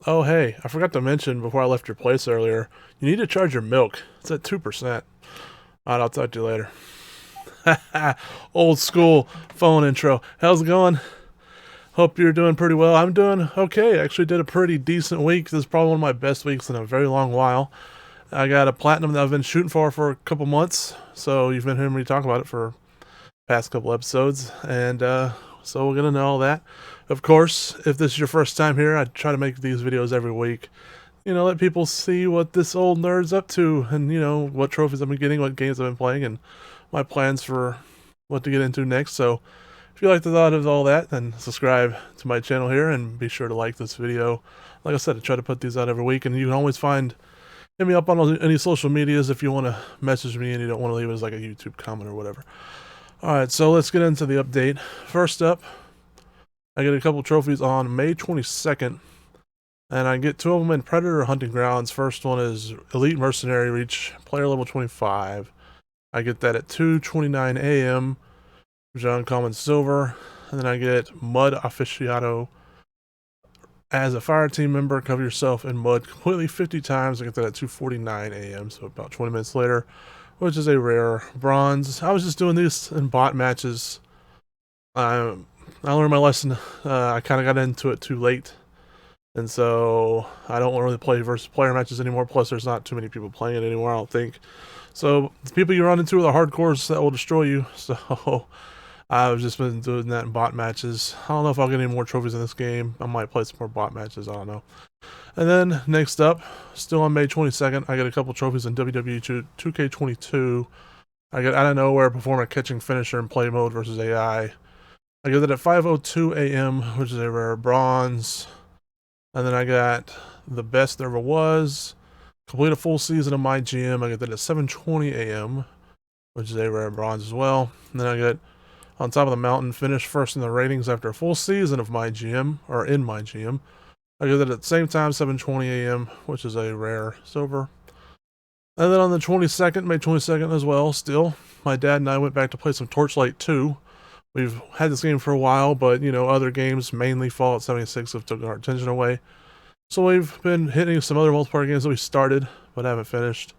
Oh, hey, I forgot to mention before I left your place earlier, you need to charge your milk. It's at 2%. Alright, I'll talk to you later. Old school phone intro. How's it going? Hope you're doing pretty well. I'm doing okay. Actually, did a pretty decent week. This is probably one of my best weeks in a very long while. I got a platinum that I've been shooting for a couple months, so you've been hearing me talk about it for past couple episodes, and so we're gonna know all that. Of course, if this is your first time here, I try to make these videos every week. Let people see what this old nerd's up to, and what trophies I've been getting, what games I've been playing, and my plans for what to get into next. So if you like the thought of all that, then subscribe to my channel here and be sure to like this video. Like I said, I try to put these out every week, and you can always hit me up on any social medias if you want to message me and you don't want to leave it as like a YouTube comment or whatever. Alright, so let's get into the update. First up, I get a couple trophies on May 22nd, and I get two of them in Predator Hunting Grounds. First one is Elite Mercenary, reach player level 25. I get that at 2:29 a.m. John Common Silver. And then I get Mud Aficionado. As a fire team member, cover yourself in mud completely 50 times. I get that at 2:49 a.m., so about 20 minutes later, which is a rare bronze. I was just doing these in bot matches. I learned my lesson. I kind of got into it too late. And so I don't really play versus player matches anymore. Plus, there's not too many people playing it anymore, I don't think. So the people you run into are the hardcores that will destroy you. So I've just been doing that in bot matches. I don't know if I'll get any more trophies in this game. I might play some more bot matches. I don't know. And then next up, still on May 22nd, I get a couple trophies in WWE 2K22. I get out of nowhere, perform a catching finisher in play mode versus AI. I get that at 5:02 a.m., which is a rare bronze. And then I got the best there ever was. Complete a full season of my GM. I get that at 7:20 a.m., which is a rare bronze as well. And then I get on top of the mountain, finish first in the ratings after a full season of my GM, or in my GM. I get that at the same time, 7:20 a.m., which is a rare silver. And then on the 22nd, May 22nd as well, still, my dad and I went back to play some Torchlight 2. We've had this game for a while, but other games, mainly Fallout 76, have taken our attention away. So we've been hitting some other multiplayer games that we started, but haven't finished.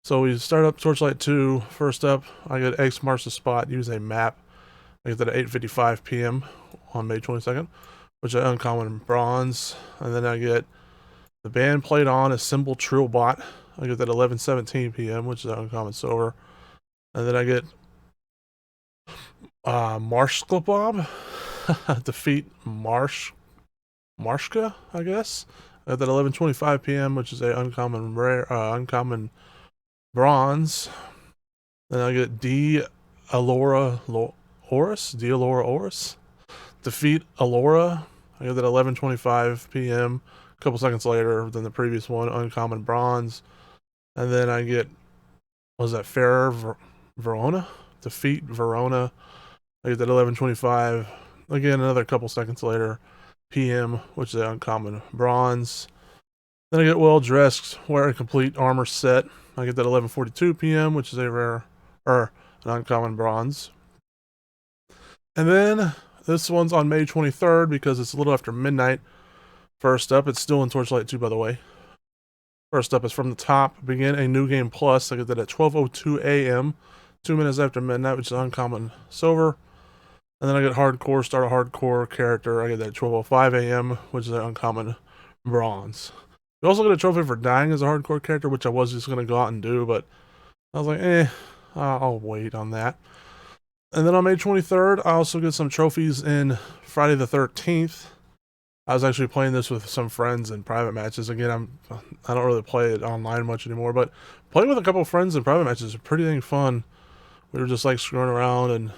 So we start up Torchlight 2. First up, I get X marks the spot, use a map. I get that at 8:55 p.m. on May 22nd, which is uncommon bronze. And then I get the band played on a Symbol Trill Bot. I get that 11:17 p.m., which is uncommon silver. And then I get Marshklobob. Defeat Marshka, I guess. At that 11:25 p.m., which is a uncommon rare, uncommon bronze. Then I get Alora Oris. Defeat Alora. I get that 11:25 p.m. A couple seconds later than the previous one, uncommon bronze. And then I get, was that Verona? Defeat Verona. I get that 11:25. Again, another couple seconds later, PM, which is an uncommon bronze. Then I get well dressed, wear a complete armor set. I get that 11:42 p.m., which is a rare, or an uncommon bronze. And then this one's on May 23rd because it's a little after midnight. First up, it's still in Torchlight 2, by the way. First up is from the top. Begin a new game plus. I get that at 12:02 a.m., 2 minutes after midnight, which is uncommon silver. And then I get hardcore, start a hardcore character. I get that at 12:05 a.m., which is an uncommon bronze. You also get a trophy for dying as a hardcore character, which I was just going to go out and do, but I was like, I'll wait on that. And then on May 23rd, I also get some trophies in Friday the 13th. I was actually playing this with some friends in private matches. Again, I don't really play it online much anymore, but playing with a couple of friends in private matches is pretty dang fun. We were just like screwing around, and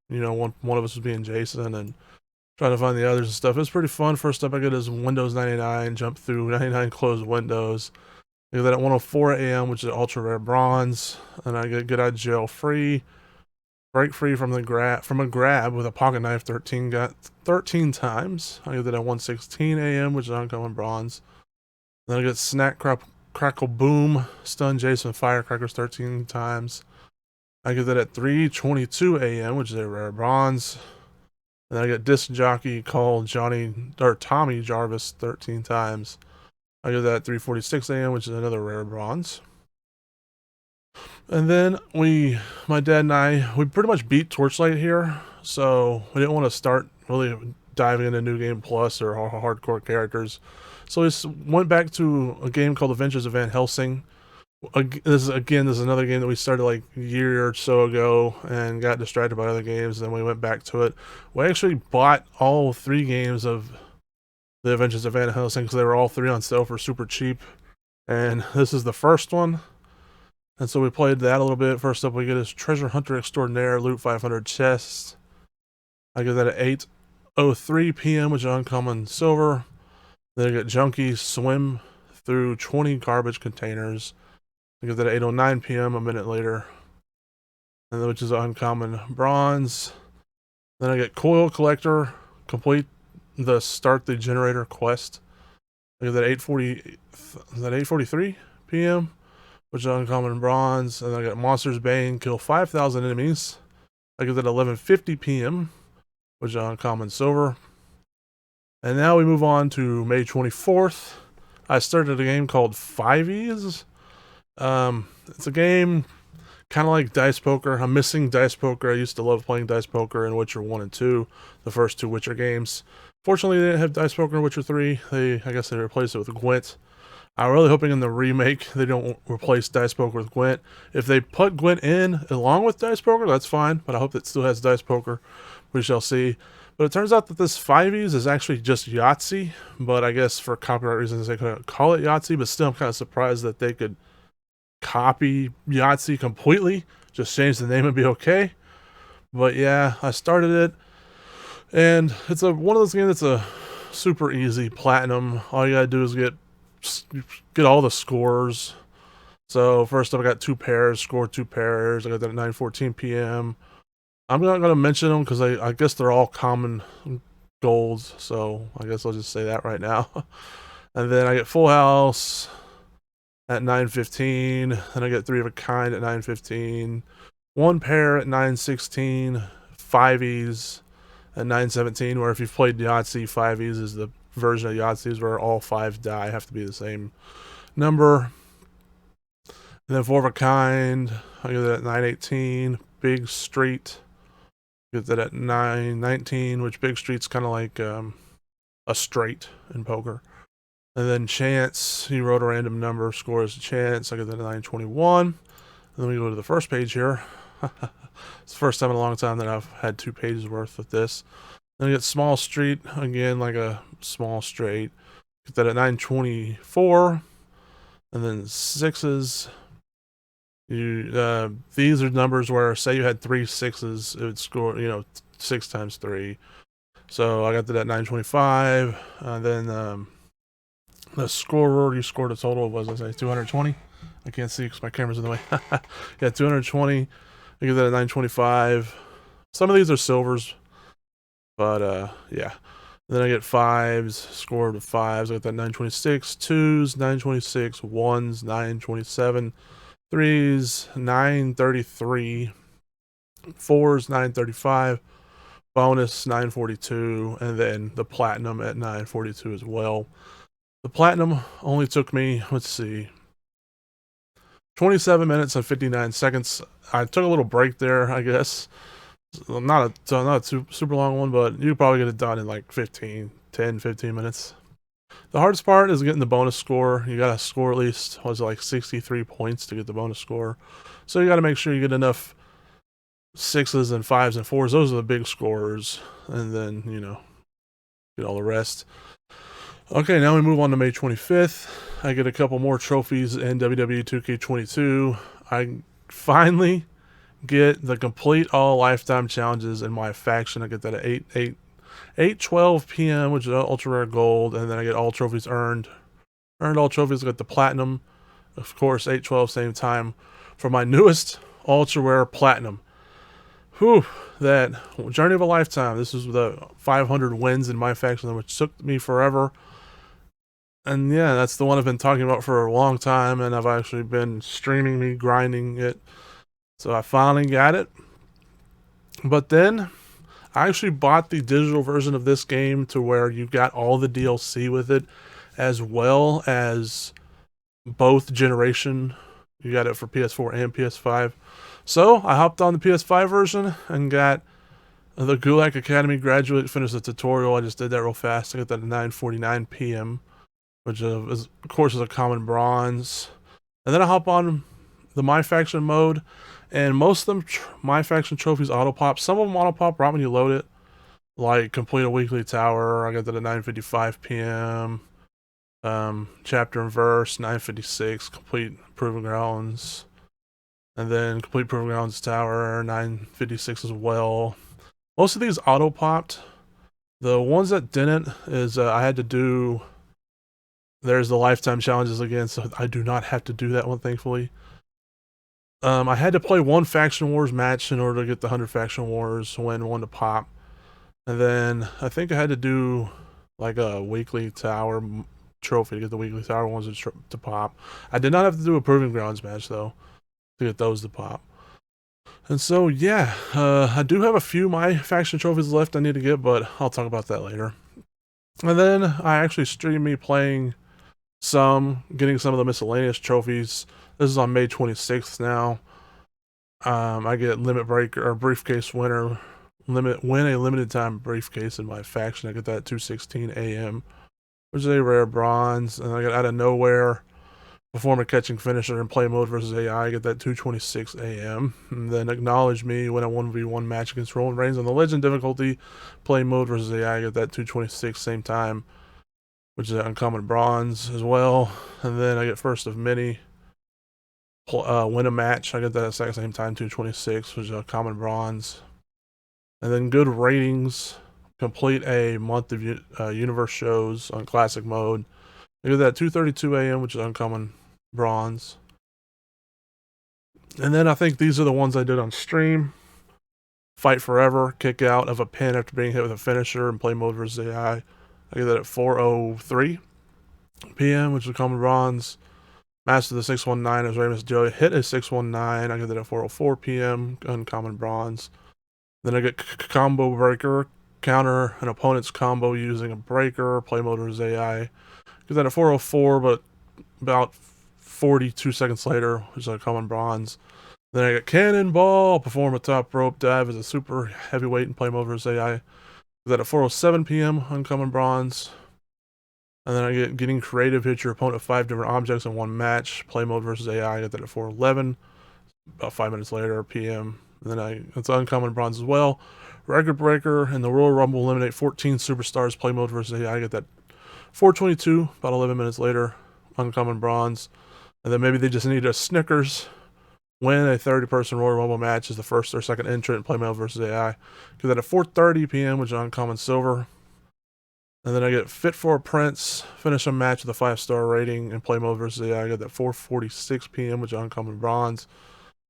one of us was being Jason and trying to find the others and stuff. It was pretty fun. First up, I get is Windows 99, jump through 99 closed windows. I get that at 1:04 a.m., which is ultra rare bronze, and I get out of jail free. Break free from a grab with a pocket knife 13 times. I get that at 1:16 a.m., which is uncommon bronze. Then I get snack crackle boom, stun Jason firecrackers 13 times. I get that at 3:22 a.m., which is a rare bronze. And then I get disc jockey call Tommy Jarvis 13 times. I get that 346 AM, which is another rare bronze. And then my dad and I, we pretty much beat Torchlight here, so we didn't want to start really diving into New Game Plus or hardcore characters. So we went back to a game called Adventures of Van Helsing. This is another game that we started like a year or so ago and got distracted by other games, and we went back to it. We actually bought all 3 games of the Adventures of Van Helsing because they were all 3 on sale for super cheap, and this is the first one. And so we played that a little bit. First up, we get his Treasure Hunter Extraordinaire, loot 500 chests. I get that at 8:03 p.m., which is uncommon silver. Then I get Junkie swim through 20 garbage containers. I get that at 8:09 p.m., a minute later, and then, which is uncommon bronze. Then I get Coil Collector, complete the Start the Generator quest. I get that 8:43 p.m., which is uncommon bronze. And then I got Monster's Bane, kill 5,000 enemies. I get that 11:50 p.m., which is uncommon silver. And now we move on to May 24th. I started a game called 5Es. It's a game kind of like Dice Poker. I'm missing Dice Poker. I used to love playing Dice Poker in Witcher 1 and 2, the first 2 Witcher games. Fortunately, they didn't have Dice Poker in Witcher 3. I guess they replaced it with Gwent. I'm really hoping in the remake they don't replace Dice Poker with Gwent. If they put Gwent in along with Dice Poker, that's fine, but I hope it still has Dice Poker. We shall see. But it turns out that this 5Es is actually just Yahtzee, but I guess for copyright reasons they couldn't call it Yahtzee, but still I'm kind of surprised that they could copy Yahtzee completely, just change the name and be okay. But yeah, I started it, and it's one of those games that's a super easy platinum. All you gotta do is get all the scores. So first up, I got 2 pairs, scored 2 pairs. I got that at 9:14 p.m. I'm not gonna mention them because I guess they're all common golds, so I guess I'll just say that right now. And then I get Full House at 9:15, and I get 3 of a kind at 9:15, 1 pair at 9:16, 5Es at 9:17. Where if you've played Yahtzee, 5Es is the version of Yahtzee where all 5 die have to be the same number. And then 4 of a kind, I get that at 9:18. Big Street, get that at 9:19, which Big Street's kind of like a straight in poker. And then Chance, he wrote a random number, scores a chance. I get that at 9:21. And then we go to the first page here. It's the first time in a long time that I've had 2 pages worth of this. Then I get Small Street, again, like a small straight. Get that at 9:24. And then 6s. These are numbers where, say you had 3 6s, it would score, 6 times 3. So I got that at 9:25. Then the scorer, you scored a total of, what was I say, 220? I can't see because my camera's in the way. Yeah, 220. I get that at 9:25. Some of these are silvers, but yeah. Then I get 5s, scored with 5s. I got that 9:26. 2s, 9:26. 1s, 9:27. 3s, 9:33. 4s, 9:35. Bonus, 9:42. And then the platinum at 9:42 as well. The platinum only took me, let's see, 27 minutes and 59 seconds. I took a little break there, I guess. Not a super long one, but you could probably get it done in like 15 minutes. The hardest part is getting the bonus score. You gotta score at least, like 63 points to get the bonus score. So you gotta make sure you get enough 6s and 5s and 4s. Those are the big scorers. And then, get all the rest. Okay, now we move on to May 25th. I get a couple more trophies in WWE 2K22. I finally get the complete all lifetime challenges in my faction. I get that at 8:12 p.m., which is ultra rare gold, and then I get all trophies earned. Earned all trophies. I get the platinum, of course, 8:12 same time for my newest ultra rare platinum. Whew, that journey of a lifetime. This is the 500 wins in my faction, which took me forever. And yeah, that's the one I've been talking about for a long time, and I've actually been streaming me grinding it. So I finally got it. But then I actually bought the digital version of this game to where you got all the DLC with it. as well as both generation. You got it for PS4 and PS5. So I hopped on the PS5 version and got the Gulag Academy graduate. Finished the tutorial. I just did that real fast. I got that at 9:49 p.m., which is, of course, is a common bronze. And then I hop on the My Faction mode, and most of them My Faction trophies auto pop. Some of them auto pop right when you load it, like complete a weekly tower. I got that at 9:55 p.m. Chapter and verse 9:56, complete Proving Grounds, and then complete Proving Grounds tower 9:56 as well. Most of these auto popped. The ones that didn't is I had to do. There's the lifetime challenges again, so I do not have to do that one, thankfully. I had to play one Faction Wars match in order to get the 100 Faction Wars win one to pop. And then I think I had to do like a weekly tower trophy to get the weekly tower ones to pop. I did not have to do a Proving Grounds match, though, to get those to pop. And so, yeah, I do have a few My Faction trophies left I need to get, but I'll talk about that later. And then I actually streamed me playing getting some of the miscellaneous trophies. This is on May 26th now. I get limit breaker or briefcase winner, win a limited time briefcase in My Faction. I get that at 2:16 a.m., which is a rare bronze. And I get out of nowhere, perform a catching finisher in play mode versus AI. I get that 2:26 a.m. And then acknowledge me, win a 1v1 match against Roman Reigns on the legend difficulty, play mode versus AI. I get that 2:26 same time, which is an uncommon bronze as well. And then I get first of many, win a match. I get that at the same time, 2:26, which is a common bronze. And then good ratings, complete a month of universe shows on classic mode. I get that at 2:32 a.m., which is uncommon bronze. And then I think these are the ones I did on stream. Fight Forever, kick out of a pin after being hit with a finisher in play mode versus AI. I get that at 4:03 p.m., which is a common bronze. Master the 619 as Rey Mysterio hit a 619. I get that at 4:04 p.m., uncommon bronze. Then I get Combo Breaker, counter an opponent's combo using a breaker, play mode versus AI. Get that at 4:04, but about 42 seconds later, which is a common bronze. Then I get Cannonball, perform a top rope dive as a super heavyweight in play mode versus AI. Get that at 4:07 p.m., uncommon bronze. And then I get Getting Creative, hit your opponent with 5 different objects in one match, play mode versus AI. I get that at 4:11, about 5 minutes later, p.m. And then it's uncommon bronze as well. Record Breaker in the Royal Rumble, eliminate 14 superstars, play mode versus AI. I get that 4:22, about 11 minutes later, uncommon bronze. And then maybe they just need a Snickers. Win a 30-person Royal Rumble match as the first or second entrant, play mode versus AI. Get that at 4:30 p.m., which is uncommon silver. And then I get Fit for a Prince, finish a match with a 5-star rating, and play mode versus AI. I get that 4:46 p.m., which is uncommon bronze.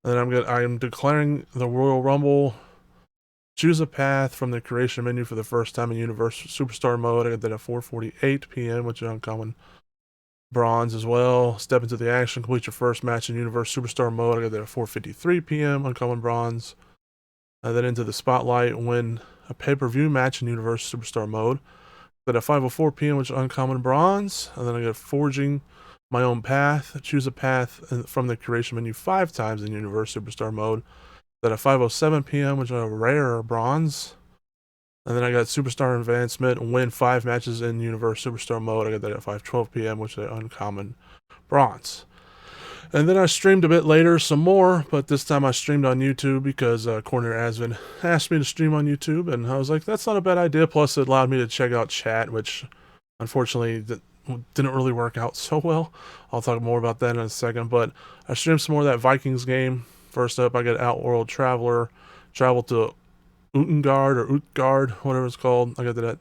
And then I'm declaring the Royal Rumble. Choose a path from the creation menu for the first time in Universe Superstar mode. I get that at 4:48 p.m., which is uncommon bronze as well. Step into the action, complete your first match in Universe Superstar mode. I get that at 4:53 p.m., uncommon bronze. And then into the spotlight, win a pay-per-view match in Universe Superstar mode. That at 5:04 p.m., which is uncommon bronze. And then I get Forging My Own Path. Choose a path from the creation menu 5 times in Universe Superstar mode. That at 5:07 p.m., which is a rare bronze. And then I got Superstar Advancement, win 5 matches in Universe Superstar mode. I got that at 5:12 p.m., which is an uncommon bronze. And then I streamed a bit later some more, but this time I streamed on YouTube because Corner Asvin asked me to stream on YouTube, and I was like, that's not a bad idea. Plus, it allowed me to check out chat, which unfortunately didn't really work out so well. I'll talk more about that in a second, but I streamed some more of that Vikings game. First up, I got Outworld Traveler, travel to Utgard, whatever it's called. I got that at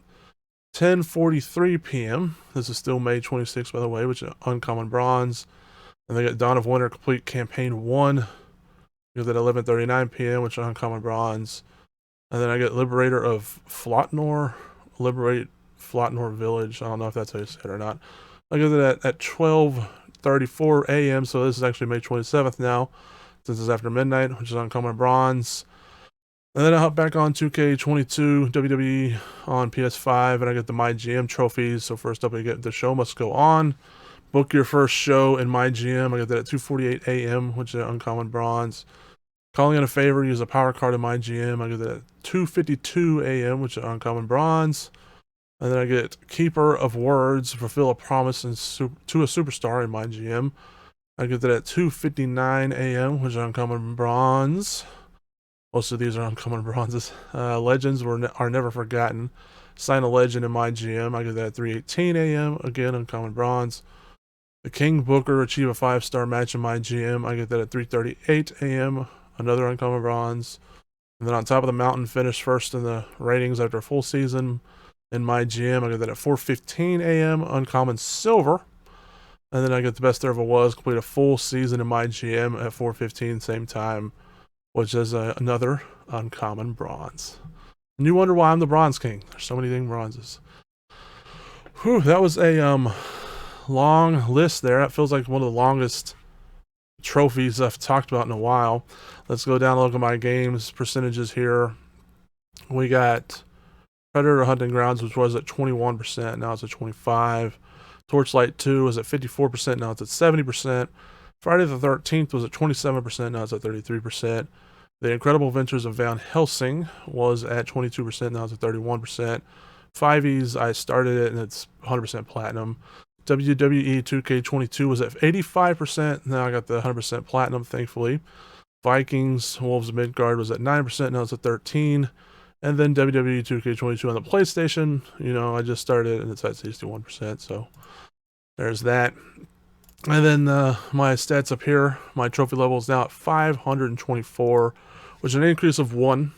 10:43 p.m. This is still May 26th, by the way, which is uncommon bronze. And they got Dawn of Winter Complete Campaign 1. I got that at 11:39 p.m., which is uncommon bronze. And then I get Liberator of Flotnor, Liberate Flotnor Village. I don't know if that's how you say it or not. I got that at 12:34 a.m., so this is actually May 27th now, since it's after midnight, which is uncommon bronze. And then I hop back on 2K22 WWE on PS5, and I get the My GM trophies. So first up, we get The Show Must Go On. Book your first show in My GM. I get that at 2:48 a.m., which is an uncommon bronze. Calling in a favor, use a power card in My GM. I get that at 2:52 a.m., which is an uncommon bronze. And then I get Keeper of Words, fulfill a promise to a superstar in My GM. I get that at 2:59 a.m., which is uncommon bronze. Most of these are uncommon bronzes. Legends are never forgotten. Sign a legend in My GM. I get that at 3:18 a.m. Again, uncommon bronze. The King Booker achieve a 5-star match in My GM. I get that at 3:38 a.m. Another uncommon bronze. And then on top of the mountain, finish first in the ratings after a full season in My GM. I get that at 4:15 a.m. Uncommon silver. And then I get the best there ever was. Complete a full season in My GM at 4:15, same time, which is another uncommon bronze. And you wonder why I'm the Bronze King. There's so many dang bronzes. Whew, that was a long list there. That feels like one of the longest trophies I've talked about in a while. Let's go down and look at my games percentages here. We got Predator Hunting Grounds, which was at 21%. Now it's at 25%. Torchlight 2 was at 54%. Now it's at 70%. Friday the 13th was at 27%. Now it's at 33%. The Incredible Adventures of Van Helsing was at 22%. Now it's at 31%. 5Es, I started it and it's 100% platinum. WWE 2K22 was at 85%. Now I got the 100% platinum, thankfully. Vikings Wolves of Midgard was at 9%. Now it's at 13%. And then WWE 2K22 on the PlayStation, I just started it and it's at 61%. So there's that. And then my stats up here, my trophy level is now at 524, which is an increase of 1.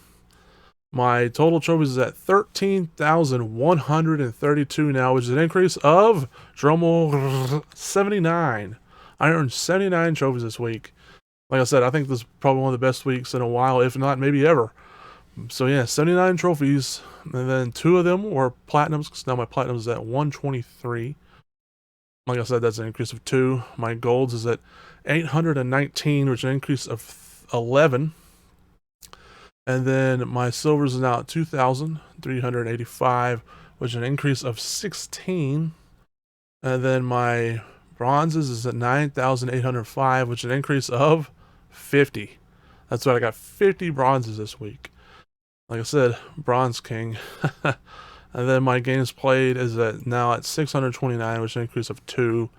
My total trophies is at 13,132 now, which is an increase of, drumroll, 79. I earned 79 trophies this week. Like I said, I think this is probably one of the best weeks in a while, if not maybe ever. So yeah, 79 trophies, and then 2 of them were platinums, because now my platinum is at 123. Like I said, that's an increase of 2. My golds is at 819, which is an increase of 11. And then my silvers is now at 2,385, which is an increase of 16. And then my bronzes is at 9,805, which is an increase of 50. That's what I got, 50 bronzes this week. Like I said, Bronze King. And then my games played is now at 629, which is an increase of 2.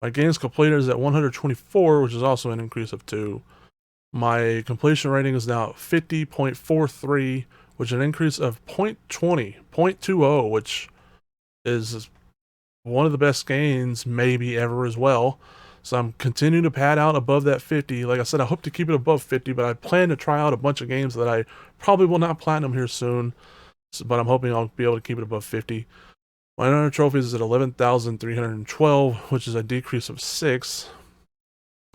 My games completed is at 124, which is also an increase of 2. My completion rating is now 50.43, which is an increase of 0.20, which is one of the best gains maybe ever as well. So I'm continuing to pad out above that 50. Like I said, I hope to keep it above 50, but I plan to try out a bunch of games that I probably will not platinum here soon. But I'm hoping I'll be able to keep it above 50. My other trophies is at 11,312, which is a decrease of 6.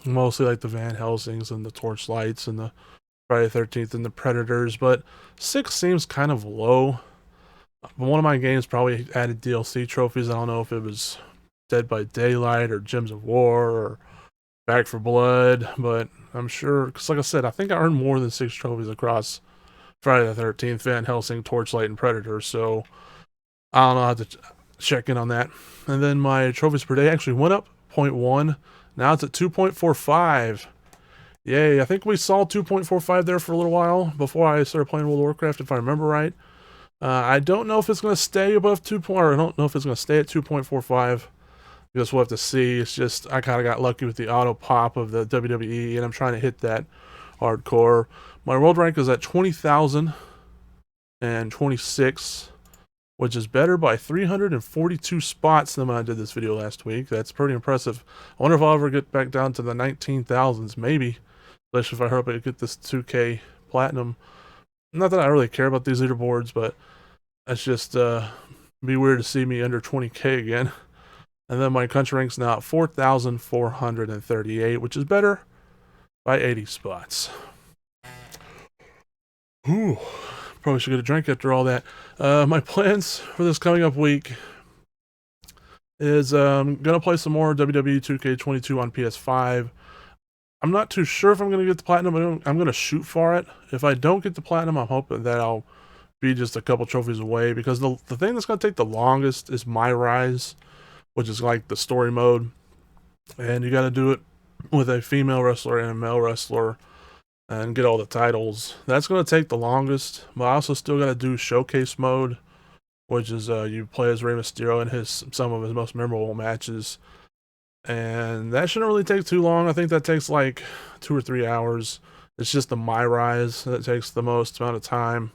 Mostly like the Van Helsings and the Torchlights and the Friday the 13th and the Predators, but 6 seems kind of low. One of my games probably added DLC trophies. I don't know if it was Dead by Daylight or Gems of War or Back for Blood, but I'm sure, because like I said, I think I earned more than 6 trophies across Friday the 13th, Van Helsing, Torchlight, and Predator, so I don't know, I have to check in on that. And then my trophies per day actually went up 0.1. Now it's at 2.45. Yay, I think we saw 2.45 there for a little while before I started playing World of Warcraft, if I remember right. I don't know if it's going to stay above 2. Or I don't know if it's going to stay at 2.45. I guess we'll have to see. It's just, I kind of got lucky with the auto pop of the WWE, and I'm trying to hit that hardcore. My world rank is at 20,026, which is better by 342 spots than when I did this video last week. That's pretty impressive. I wonder if I'll ever get back down to the 19,000s, maybe. Especially if I hope I get this 2K Platinum. Not that I really care about these leaderboards, but it's just be weird to see me under 20K again. And then my country rank's now at 4,438, which is better by 80 spots. Ooh. Probably should get a drink after all that. My plans for this coming up week is going to play some more WWE 2K22 on PS5. I'm not too sure if I'm going to get the platinum, but I'm going to shoot for it. If I don't get the platinum, I'm hoping that I'll be just a couple trophies away, because the thing that's going to take the longest is My Rise, which is like the story mode. And you got to do it with a female wrestler and a male wrestler and get all the titles. That's going to take the longest, but I also still got to do showcase mode, which is you play as Rey Mysterio in some of his most memorable matches. And that shouldn't really take too long. I think that takes like 2 or 3 hours. It's just the My Rise that takes the most amount of time.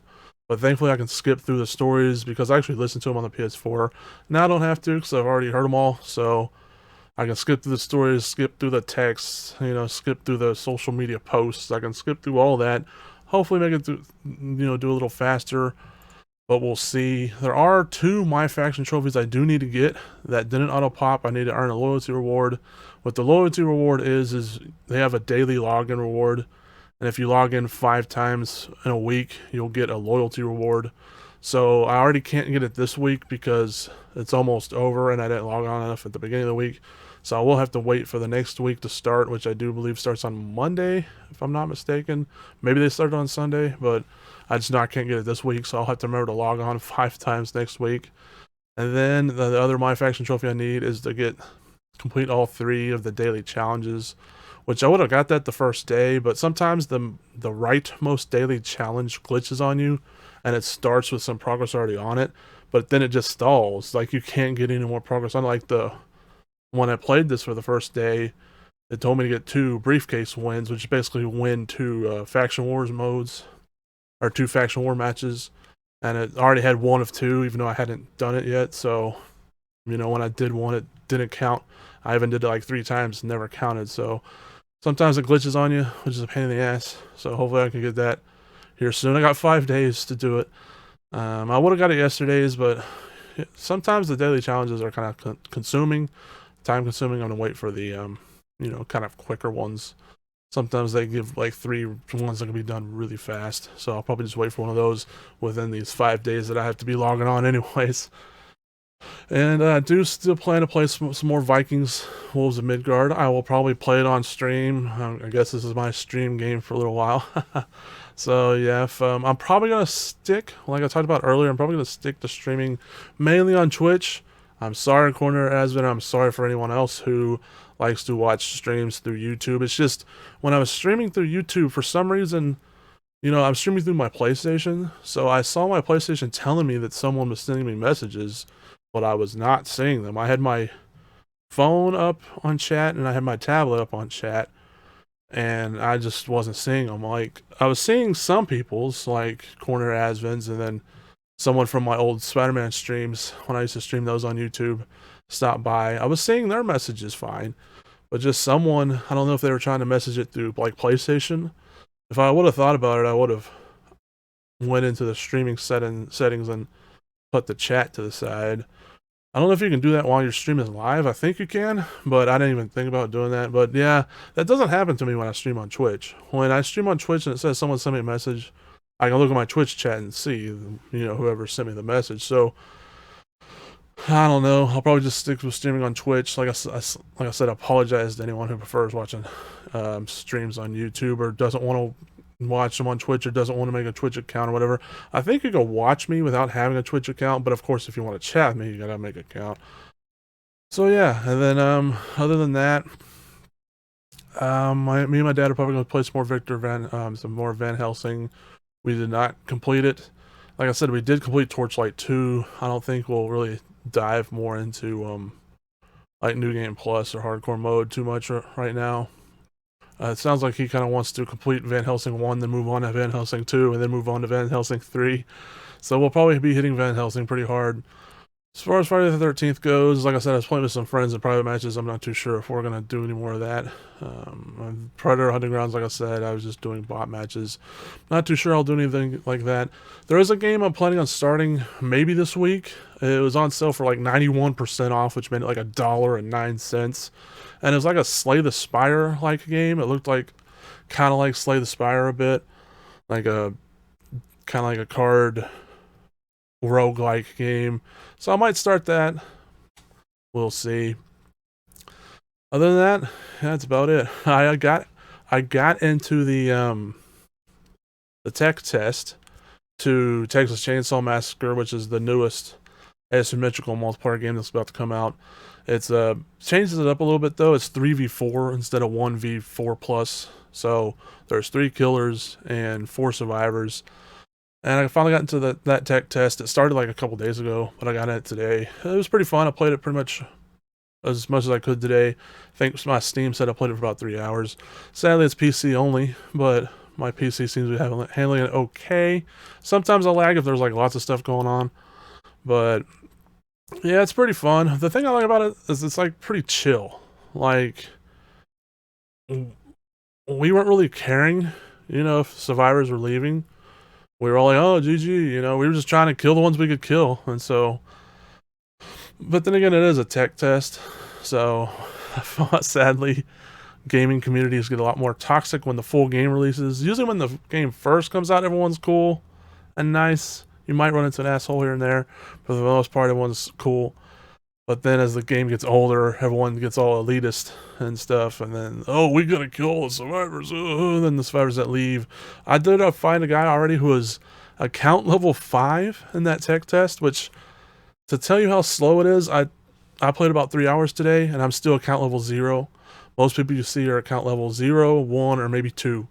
But thankfully I can skip through the stories because I actually listened to them on the PS4. Now I don't have to because I've already heard them all. So I can skip through the stories, skip through the texts, skip through the social media posts. I can skip through all that. Hopefully make it through, do a little faster. But we'll see. There are 2 My Faction trophies I do need to get that didn't auto pop. I need to earn a loyalty reward. What the loyalty reward is they have a daily login reward. And if you log in 5 times in a week, you'll get a loyalty reward. So I already can't get it this week because it's almost over and I didn't log on enough at the beginning of the week. So I will have to wait for the next week to start, which I do believe starts on Monday, if I'm not mistaken. Maybe they started on Sunday, but I just know I can't get it this week, so I'll have to remember to log on 5 times next week. And then the other My Faction trophy I need is to complete all 3 of the daily challenges, which I would have got that the first day, but sometimes the rightmost daily challenge glitches on you, and it starts with some progress already on it, but then it just stalls. Like, you can't get any more progress on it. Like, when I played this for the first day, it told me to get 2 briefcase wins, which basically win 2 faction wars modes, or 2 faction war matches, and it already had 1 of 2, even though I hadn't done it yet. So, when I did one, it didn't count. I even did it like 3 times, never counted. So sometimes it glitches on you, which is a pain in the ass. So hopefully I can get that here soon. I got 5 days to do it. I would have got it yesterday's, but sometimes the daily challenges are kind of consuming, time consuming. I'm gonna wait for the kind of quicker ones. Sometimes they give like 3 ones that can be done really fast, so I'll probably just wait for one of those within these 5 days that I have to be logging on anyways. And I do still plan to play some more Vikings Wolves of Midgard. I will probably play it on stream. I guess this is my stream game for a little while. So yeah, I'm probably going to stick, like I talked about earlier, I'm probably going to stick to streaming mainly on Twitch. I'm sorry, Corner Asvin. I'm sorry for anyone else who likes to watch streams through YouTube. It's just, when I was streaming through YouTube, for some reason, I'm streaming through my PlayStation, so I saw my PlayStation telling me that someone was sending me messages, but I was not seeing them. I had my phone up on chat, and I had my tablet up on chat, and I just wasn't seeing them. Like, I was seeing some people's, like Corner Asvins, and then someone from my old Spider-Man streams, when I used to stream those on YouTube, stopped by. I was seeing their messages fine, but just someone, I don't know if they were trying to message it through, like, PlayStation. If I would have thought about it, I would have went into the streaming settings and put the chat to the side. I don't know if you can do that while you're streaming live. I think you can, but I didn't even think about doing that. But yeah, that doesn't happen to me when I stream on Twitch. When I stream on Twitch and it says someone sent me a message, I can look at my Twitch chat and see, whoever sent me the message. So I don't know. I'll probably just stick with streaming on Twitch. Like I said, I apologize to anyone who prefers watching streams on YouTube or doesn't want to watch them on Twitch or doesn't want to make a Twitch account or whatever. I think you can watch me without having a Twitch account, but of course, if you want to chat with me, you gotta make an account. So yeah, and then other than that, me and my dad are probably gonna play some more Van Helsing. We did not complete it. Like I said, we did complete Torchlight 2. I don't think we'll really dive more into like New Game Plus or Hardcore Mode too much right now. It sounds like he kind of wants to complete Van Helsing 1, then move on to Van Helsing 2, and then move on to Van Helsing 3. So we'll probably be hitting Van Helsing pretty hard. As far as Friday the 13th goes, like I said, I was playing with some friends in private matches. I'm not too sure if we're going to do any more of that. Predator Hunting Grounds, like I said, I was just doing bot matches. Not too sure I'll do anything like that. There is a game I'm planning on starting maybe this week. It was on sale for like 91% off, which made it like $1.09. And it was like a Slay the Spire like game. It looked like kind of like Slay the Spire a bit. Like a kind of like a card roguelike game. So I might start that. We'll see. Other than that, that's about it. I I got into the tech test to Texas Chainsaw Massacre, which is the newest asymmetrical multiplayer game that's about to come out. It's changes it up a little bit though. It's 3v4 instead of 1v4 plus. So there's 3 killers and 4 survivors. And I finally got into that tech test. It started like a couple days ago, but I got it today. It was pretty fun. I played it pretty much as I could today. I think my Steam said I played it for about 3 hours. Sadly, it's PC only, but my PC seems to be handling it okay. Sometimes I lag if there's like lots of stuff going on, but yeah, it's pretty fun. The thing I like about it is it's like pretty chill. Like, we weren't really caring, if survivors were leaving. We were all like, oh, GG, we were just trying to kill the ones we could kill. And so, but then again, it is a tech test. So, sadly, gaming communities get a lot more toxic when the full game releases. Usually when the game first comes out, everyone's cool and nice. You might run into an asshole here and there, but for the most part, everyone's cool. But then as the game gets older, everyone gets all elitist and stuff, and then, oh, we gotta kill all the survivors, and then the survivors that leave. I did find a guy already who was account level 5 in that tech test, which, to tell you how slow it is, I played about 3 hours today, and I'm still account level 0. Most people you see are account level 0, 1, or maybe 2.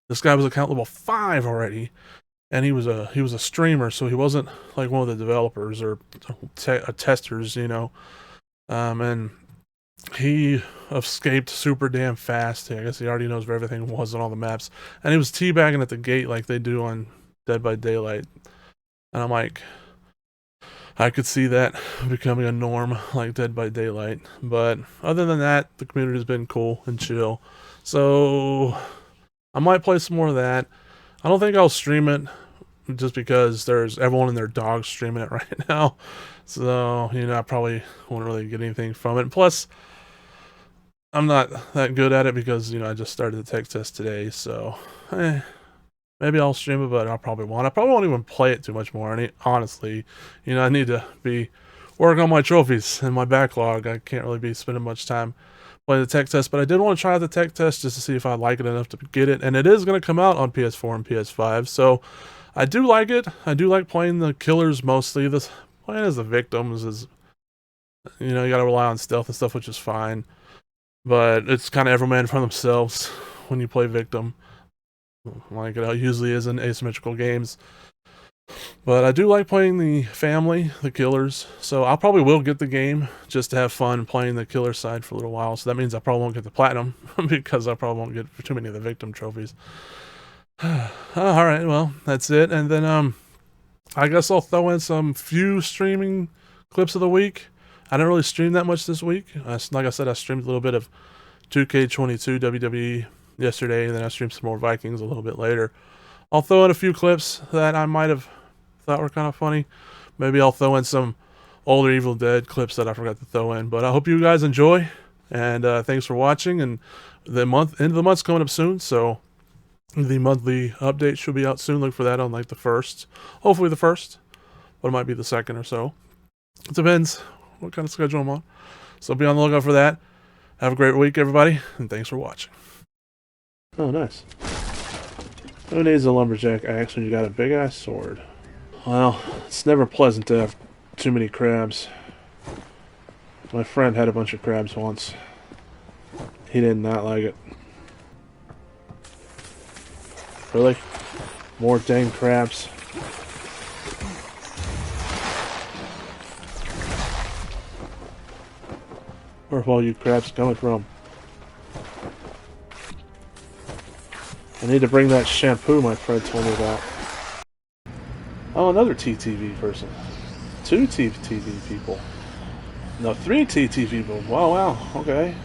This guy was account level 5 already, and he was a streamer, so he wasn't like one of the developers or testers, and he escaped super damn fast. I guess he already knows where everything was on all the maps, and he was teabagging at the gate like they do on Dead by Daylight, and I'm like, I could see that becoming a norm like Dead by Daylight. But other than that, the community's been cool and chill, so I might play some more of that. I don't think I'll stream it just because there's everyone and their dog streaming it right now. So, I probably won't really get anything from it. Plus, I'm not that good at it because, I just started the tech test today. So, maybe I'll stream it, but I probably won't. I probably won't even play it too much more. Honestly, I need to be working on my trophies and my backlog. I can't really be spending much time playing the tech test, but I did want to try out the tech test just to see if I like it enough to get it, and it is going to come out on PS4 and PS5, so I do like it. I do like playing the killers mostly. Playing as the victims is, you got to rely on stealth and stuff, which is fine, but it's kind of every man for themselves when you play victim, like it usually is in asymmetrical games. But I do like playing the family, the killers, so I probably will get the game just to have fun playing the killer side for a little while. So that means I probably won't get the platinum because I probably won't get too many of the victim trophies. Alright, well, that's it. And then I guess I'll throw in some few streaming clips of the week. I didn't really stream that much this week. Like I said, I streamed a little bit of 2K22 WWE yesterday, and then I streamed some more Vikings a little bit later. I'll throw in a few clips that I might have thought were kind of funny. Maybe I'll throw in some older Evil Dead clips that I forgot to throw in. But I hope you guys enjoy, and thanks for watching. And the end of the month's coming up soon, so the monthly update should be out soon. Look for that on like the 1st. Hopefully the 1st, but it might be the 2nd or so. It depends what kind of schedule I'm on. So be on the lookout for that. Have a great week, everybody, and thanks for watching. Oh, nice. Who needs a lumberjack axe when you got a big-ass sword? Well, it's never pleasant to have too many crabs. My friend had a bunch of crabs once. He did not like it. Really? More dang crabs? Where have all you crabs coming from? I need to bring that shampoo my friend told me about. Oh, another TTV person. 2 TTV people. No, 3 TTV people. Wow, okay.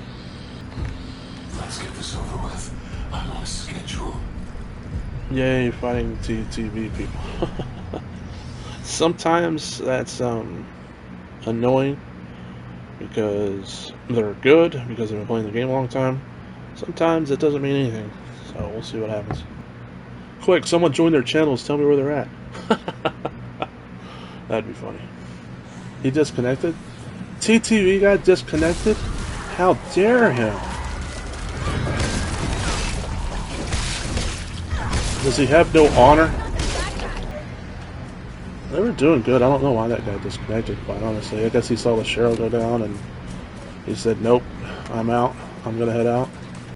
Let's get this over with. I'm on a schedule. Yay, fighting TTV people. Sometimes that's annoying because they're good, because they've been playing the game a long time. Sometimes it doesn't mean anything. So we'll see what happens. Quick, someone join their channels. Tell me where they're at. That'd be funny. He disconnected? TTV got disconnected? How dare him? Does he have no honor? They were doing good. I don't know why that guy disconnected, quite honestly. I guess he saw the Cheryl go down and he said, nope, I'm out. I'm going to head out.